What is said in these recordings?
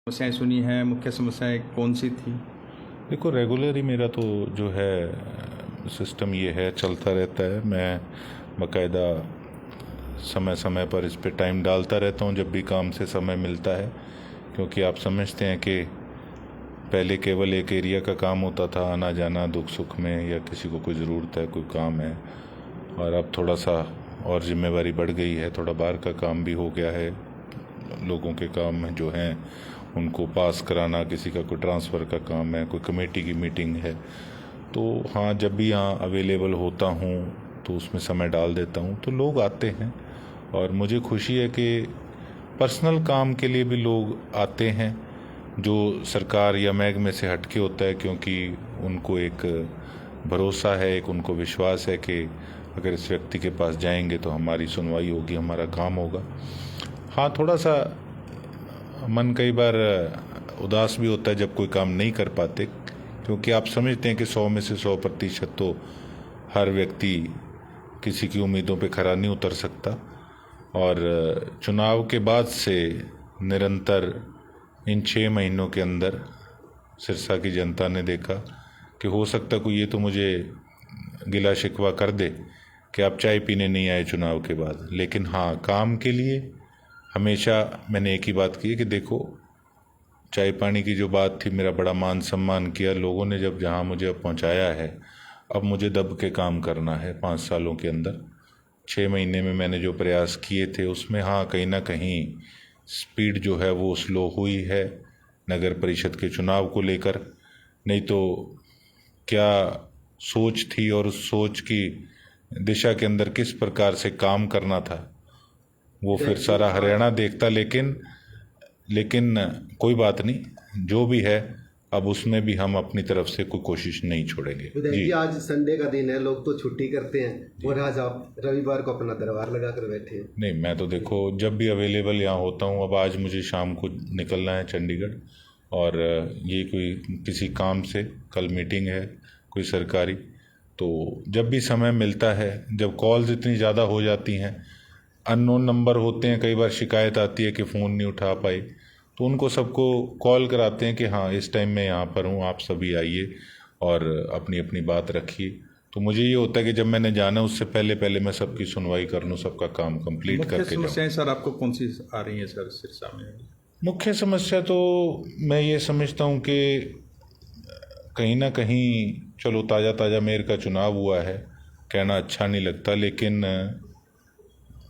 समस्याएं सुनी हैं, मुख्य समस्याएं कौन सी थी? देखो, रेगुलर ही मेरा तो जो है सिस्टम ये है, चलता रहता है। मैं बाकायदा समय समय पर इस पे टाइम डालता रहता हूँ जब भी काम से समय मिलता है, क्योंकि आप समझते हैं कि पहले केवल एक एरिया का काम होता था, आना जाना दुख सुख में, या किसी को कोई ज़रूरत है, कोई काम है। और अब थोड़ा सा और जिम्मेवारी बढ़ गई है, थोड़ा बाहर का काम भी हो गया है। लोगों के काम जो हैं उनको पास कराना, किसी का कोई ट्रांसफ़र का काम है, कोई कमेटी की मीटिंग है। तो हाँ, जब भी यहाँ अवेलेबल होता हूँ तो उसमें समय डाल देता हूँ, तो लोग आते हैं। और मुझे खुशी है कि पर्सनल काम के लिए भी लोग आते हैं, जो सरकार या महकमे से हटके होता है, क्योंकि उनको एक भरोसा है, एक उनको विश्वास है कि अगर इस व्यक्ति के पास जाएंगे तो हमारी सुनवाई होगी, हमारा काम होगा। हाँ, थोड़ा सा मन कई बार उदास भी होता है जब कोई काम नहीं कर पाते, क्योंकि आप समझते हैं कि 100 में से 100% तो हर व्यक्ति किसी की उम्मीदों पे खरा नहीं उतर सकता। और चुनाव के बाद से निरंतर इन 6 महीनों के अंदर सिरसा की जनता ने देखा कि हो सकता कोई ये तो मुझे गिला शिकवा कर दे कि आप चाय पीने नहीं आए चुनाव के बाद, लेकिन हाँ, काम के लिए हमेशा मैंने एक ही बात की है कि देखो, चाय पानी की जो बात थी, मेरा बड़ा मान सम्मान किया लोगों ने जब जहाँ मुझे अब पहुँचाया है। अब मुझे दब के काम करना है 5 सालों के अंदर। 6 महीने में मैंने जो प्रयास किए थे उसमें हाँ, कहीं ना कहीं स्पीड जो है वो स्लो हुई है नगर परिषद के चुनाव को लेकर। नहीं तो क्या सोच थी और उस सोच की दिशा के अंदर किस प्रकार से काम करना था, वो फिर सारा हरियाणा देखता। लेकिन लेकिन कोई बात नहीं, जो भी है अब उसमें भी हम अपनी तरफ से कोई कोशिश नहीं छोड़ेंगे। जी, आज संडे का दिन है, लोग तो छुट्टी करते हैं और आज आप रविवार को अपना दरबार लगा कर बैठे हैं। नहीं, मैं तो देखो जब भी अवेलेबल यहाँ होता हूँ। अब आज मुझे शाम को निकलना है चंडीगढ़, और ये कोई किसी काम से, कल मीटिंग है कोई सरकारी। तो जब भी समय मिलता है, जब कॉल्स इतनी ज़्यादा हो जाती हैं, अननोन नंबर होते हैं, कई बार शिकायत आती है कि फ़ोन नहीं उठा पाए, तो उनको सबको कॉल कराते हैं कि हाँ, इस टाइम मैं यहाँ पर हूँ, आप सभी आइए और अपनी अपनी बात रखिए। तो मुझे ये होता है कि जब मैंने जाना उससे पहले पहले मैं सबकी सुनवाई कर लूँ, सबका काम कंप्लीट मुख्य करके जाऊँ। समस्याएं सर आपको कौन सी आ रही हैं सर सिरसा में? मुख्य समस्या तो मैं ये समझता हूँ कि कहीं ना कहीं, चलो ताज़ा ताज़ा मेयर का चुनाव हुआ है, कहना अच्छा नहीं लगता, लेकिन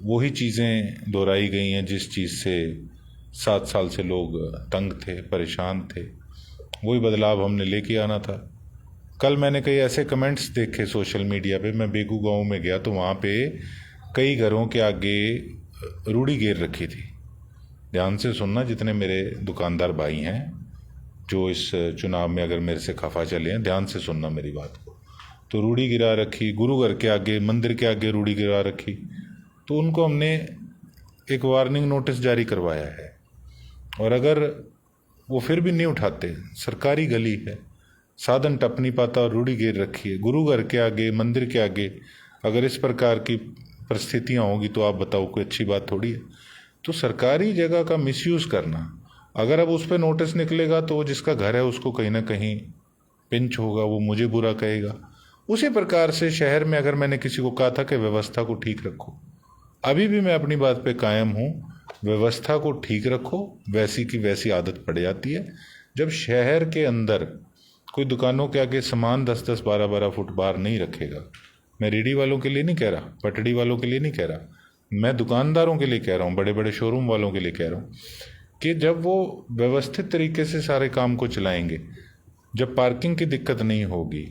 वही चीज़ें दोहराई गई हैं जिस चीज़ से 7 साल से लोग तंग थे, परेशान थे। वही बदलाव हमने लेके आना था। कल मैंने कई ऐसे कमेंट्स देखे सोशल मीडिया पे, मैं बेगू गांव में गया तो वहाँ पे कई घरों के आगे रूढ़ी गिर रखी थी। ध्यान से सुनना, जितने मेरे दुकानदार भाई हैं जो इस चुनाव में अगर मेरे से खफा चले हैं, ध्यान से सुनना मेरी बात को। तो रूढ़ी गिरा रखी, गुरु घर के आगे, मंदिर के आगे रूढ़ी गिरा रखी। तो उनको हमने एक वार्निंग नोटिस जारी करवाया है, और अगर वो फिर भी नहीं उठाते, सरकारी गली है, साधन टप नहीं पाता और रूढ़ी गिर रखी है गुरु घर के आगे, मंदिर के आगे, अगर इस प्रकार की परिस्थितियां होगी तो आप बताओ, कोई अच्छी बात थोड़ी है। तो सरकारी जगह का मिसयूज़ करना, अगर अब उस पर नोटिस निकलेगा तो वो जिसका घर है उसको कहीं ना कहीं पिंच होगा, वो मुझे बुरा कहेगा। उसी प्रकार से शहर में अगर मैंने किसी को कहा था कि व्यवस्था को ठीक रखो, अभी भी मैं अपनी बात पे कायम हूँ, व्यवस्था को ठीक रखो। वैसी की वैसी आदत पड़ जाती है जब शहर के अंदर कोई दुकानों के आगे सामान 10-10, 12-12 फुट बाहर नहीं रखेगा। मैं रेडी वालों के लिए नहीं कह रहा, पटड़ी वालों के लिए नहीं कह रहा, मैं दुकानदारों के लिए कह रहा हूँ, बड़े बड़े शोरूम वालों के लिए कह रहा हूँ कि जब वो व्यवस्थित तरीके से सारे काम को चलाएंगे, जब पार्किंग की दिक्कत नहीं होगी,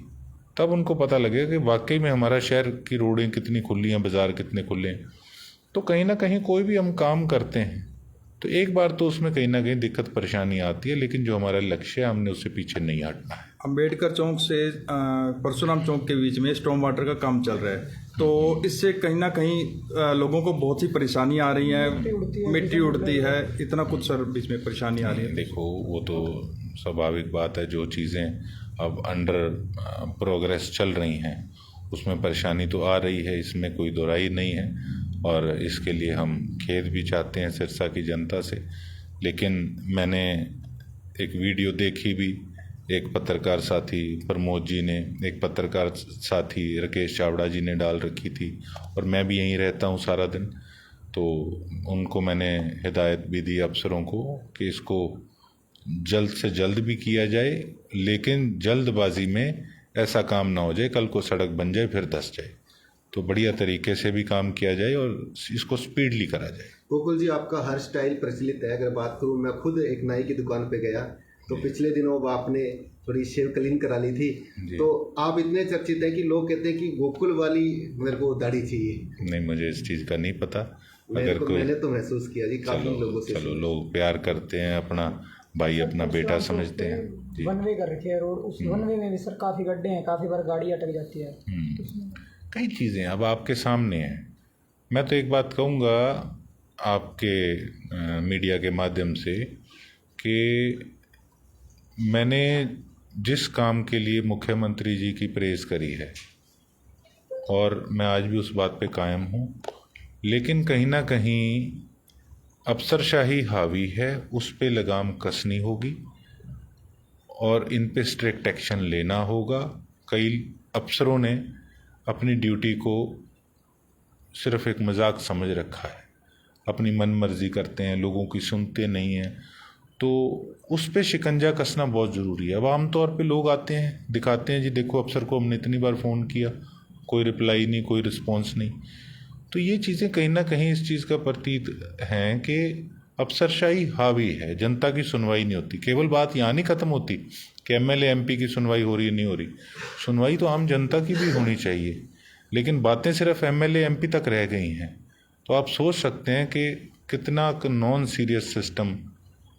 तब उनको पता लगेगा कि वाकई में हमारा शहर की रोडें कितनी खुली हैं, बाज़ार कितने खुले हैं। तो कहीं ना कहीं कोई भी हम काम करते हैं तो एक बार तो उसमें कहीं ना कहीं दिक्कत परेशानी आती है, लेकिन जो हमारा लक्ष्य है हमने उससे पीछे नहीं हटना है। अंबेडकर चौक से परशुराम चौक के बीच में स्टॉर्म वाटर का काम चल रहा है, तो इससे कहीं ना कहीं लोगों को बहुत सी परेशानी आ रही है, मिट्टी उड़ती है, इतना कुछ सर बीच में परेशानी आ रही है। देखो, वो तो स्वाभाविक बात है, जो चीज़ें अब अंडर प्रोग्रेस चल रही हैं उसमें परेशानी तो आ रही है, इसमें कोई दोराई नहीं है। और इसके लिए हम खेद भी चाहते हैं सिरसा की जनता से। लेकिन मैंने एक वीडियो देखी भी, एक पत्रकार साथी प्रमोद जी ने, एक पत्रकार साथी राकेश चावड़ा जी ने डाल रखी थी, और मैं भी यहीं रहता हूँ सारा दिन, तो उनको मैंने हिदायत भी दी अफसरों को कि इसको जल्द से जल्द भी किया जाए, लेकिन जल्दबाजी में ऐसा काम ना हो जाए कल को सड़क बन जाए फिर धंस जाए। तो बढ़िया तरीके से भी काम किया जाए और इसको स्पीडली करा जाए। गोकुल जी, आपका हर स्टाइल प्रचलित है। अगर बात करूँ, मैं खुद एक नाई की दुकान पे गया तो पिछले दिनों अब आपने थोड़ी शेव क्लीन करा ली थी, तो आप इतने चर्चित हैं कि लोग कहते हैं कि गोकुल वाली मेरे को दाढ़ी चाहिए। नहीं, मुझे इस चीज़ का नहीं पता। अगर कोई, मैंने तो महसूस किया जी काफी लोगों से। चलो लोग प्यार करते हैं, अपना भाई अपना बेटा समझते हैं जी। वन वे कर रखे हैं रोड, उस वन वे में भी सर काफ़ी गड्ढे हैं, काफ़ी बार गाड़ी अटक जाती है। कई चीज़ें अब आपके सामने हैं। मैं तो एक बात कहूँगा आपके मीडिया के माध्यम से कि मैंने जिस काम के लिए मुख्यमंत्री जी की प्रेज़ करी है, और मैं आज भी उस बात पे कायम हूँ, लेकिन कहीं ना कहीं अफसरशाही हावी है, उस पे लगाम कसनी होगी और इन पे स्ट्रिक्ट एक्शन लेना होगा। कई अफसरों ने अपनी ड्यूटी को सिर्फ एक मजाक समझ रखा है, अपनी मन मर्जी करते हैं, लोगों की सुनते नहीं हैं, तो उस पे शिकंजा कसना बहुत ज़रूरी है। अब आमतौर पे लोग आते हैं, दिखाते हैं जी देखो अफसर को हमने इतनी बार फ़ोन किया, कोई रिप्लाई नहीं, कोई रिस्पॉन्स नहीं। तो ये चीज़ें कहीं ना कहीं इस चीज़ का प्रतीत हैं कि अफसरशाही हावी है, जनता की सुनवाई नहीं होती। केवल बात यहाँ नहीं ख़त्म होती कि एमएलए एमपी की सुनवाई हो रही है, नहीं हो रही। सुनवाई तो आम जनता की भी होनी चाहिए, लेकिन बातें सिर्फ एमएलए एमपी तक रह गई हैं। तो आप सोच सकते हैं कि कितना नॉन सीरियस सिस्टम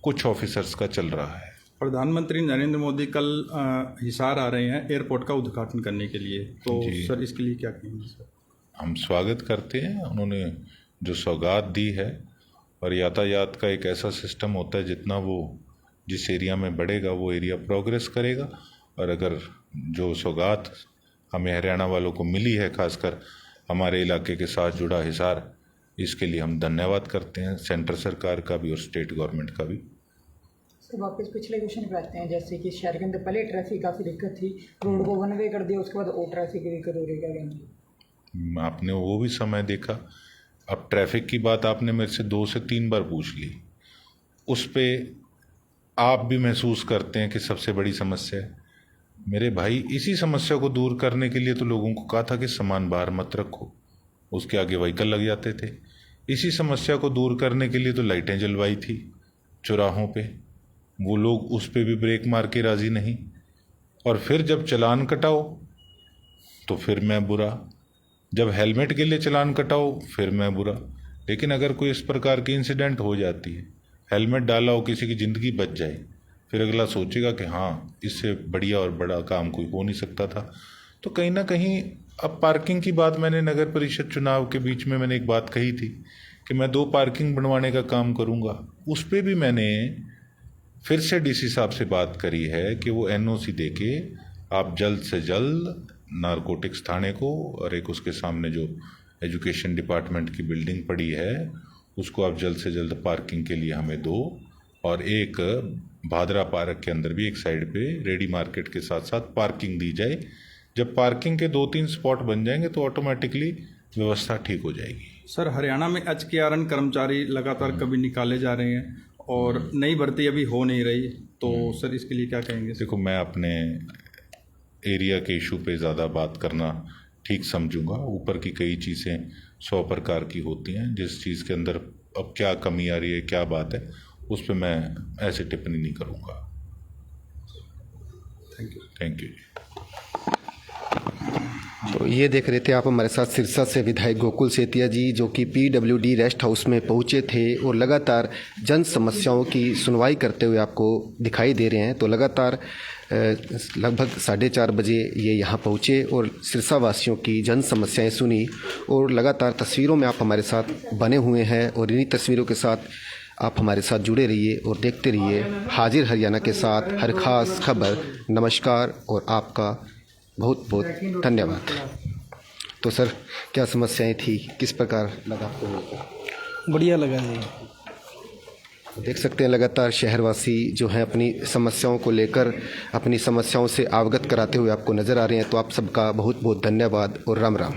कुछ ऑफिसर्स का चल रहा है। प्रधानमंत्री नरेंद्र मोदी कल हिसार आ रहे हैं एयरपोर्ट का उद्घाटन करने के लिए, तो सर इसके लिए क्या कहेंगे सर? हम स्वागत करते हैं, उन्होंने जो सौगात दी है, और यातायात का एक ऐसा सिस्टम होता है जितना वो जिस एरिया में बढ़ेगा वो एरिया प्रोग्रेस करेगा। और अगर जो सौगात हमें हरियाणा वालों को मिली है, खासकर हमारे इलाके के साथ जुड़ा हिसार, इसके लिए हम धन्यवाद करते हैं सेंट्रल सरकार का भी और स्टेट गवर्नमेंट का भी। सर वापस पिछले क्वेश्चन पे आते हैं, जैसे कि शहर के अंदर पहले ट्रैफिक काफ़ी दिक्कत थी, रोड को वन वे कर दिया, उसके बाद और ट्रैफिक की दिक्कत हो रही है, क्या कहना? आपने वो भी समय देखा। अब ट्रैफिक की बात आपने मेरे से 2 से 3 बार पूछ ली, उस पे आप भी महसूस करते हैं कि सबसे बड़ी समस्या है। मेरे भाई, इसी समस्या को दूर करने के लिए तो लोगों को कहा था कि सामान बाहर मत रखो, उसके आगे व्हीकल लग जाते थे। इसी समस्या को दूर करने के लिए तो लाइटें जलवाई थी चौराहों पे, वो लोग उस पे भी ब्रेक मार के राज़ी नहीं। और फिर जब चालान कटाओ तो फिर मैं बुरा, जब हेलमेट के लिए चालान कटाओ फिर मैं बुरा। लेकिन अगर कोई इस प्रकार की इंसिडेंट हो जाती है, हेलमेट डाला हो, किसी की ज़िंदगी बच जाए, फिर अगला सोचेगा कि हाँ, इससे बढ़िया और बड़ा काम कोई हो नहीं सकता था। तो कहीं ना कहीं अब पार्किंग की बात, मैंने नगर परिषद चुनाव के बीच में मैंने एक बात कही थी कि मैं 2 पार्किंग बनवाने का काम करूँगा। उस पर भी मैंने फिर से डीसी साहब से बात करी है कि वो एनओसी देके आप जल्द से जल्द नारकोटिक्स थाने को, और एक उसके सामने जो एजुकेशन डिपार्टमेंट की बिल्डिंग पड़ी है, उसको आप जल्द से जल्द पार्किंग के लिए हमें दो। और एक भादरा पार्क के अंदर भी एक साइड पे रेडी मार्केट के साथ साथ पार्किंग दी जाए। जब पार्किंग के 2-3 स्पॉट बन जाएंगे तो ऑटोमेटिकली व्यवस्था ठीक हो जाएगी। सर, हरियाणा में HKRN कर्मचारी लगातार कभी निकाले जा रहे हैं और नई भर्ती अभी हो नहीं रही, तो सर इसके लिए क्या कहेंगे? देखो, मैं अपने एरिया के इशू पे ज़्यादा बात करना ठीक समझूंगा। ऊपर की कई चीज़ें 100 प्रकार की होती हैं, जिस चीज़ के अंदर अब क्या कमी आ रही है, क्या बात है, उस पर मैं ऐसे टिप्पणी नहीं करूंगा। Thank you. तो ये देख रहे थे आप हमारे साथ सिरसा से विधायक गोकुल सेतिया जी, जो कि PWD रेस्ट हाउस में पहुंचे थे और लगातार जन समस्याओं की सुनवाई करते हुए आपको दिखाई दे रहे हैं। तो लगातार लगभग 4:30 बजे ये यहाँ पहुँचे और सिरसा वासियों की जन समस्याएं सुनी, और लगातार तस्वीरों में आप हमारे साथ बने हुए हैं और इन्हीं तस्वीरों के साथ आप हमारे साथ जुड़े रहिए और देखते रहिए हाजिर हरियाणा के साथ हर खास खबर। नमस्कार और आपका बहुत बहुत धन्यवाद। तो सर, क्या समस्याएं थी, किस प्रकार लगा आपको? बढ़िया लगा जी। देख सकते हैं लगातार शहरवासी जो हैं अपनी समस्याओं को लेकर अपनी समस्याओं से अवगत कराते हुए आपको नज़र आ रहे हैं। तो आप सबका बहुत बहुत धन्यवाद और राम राम।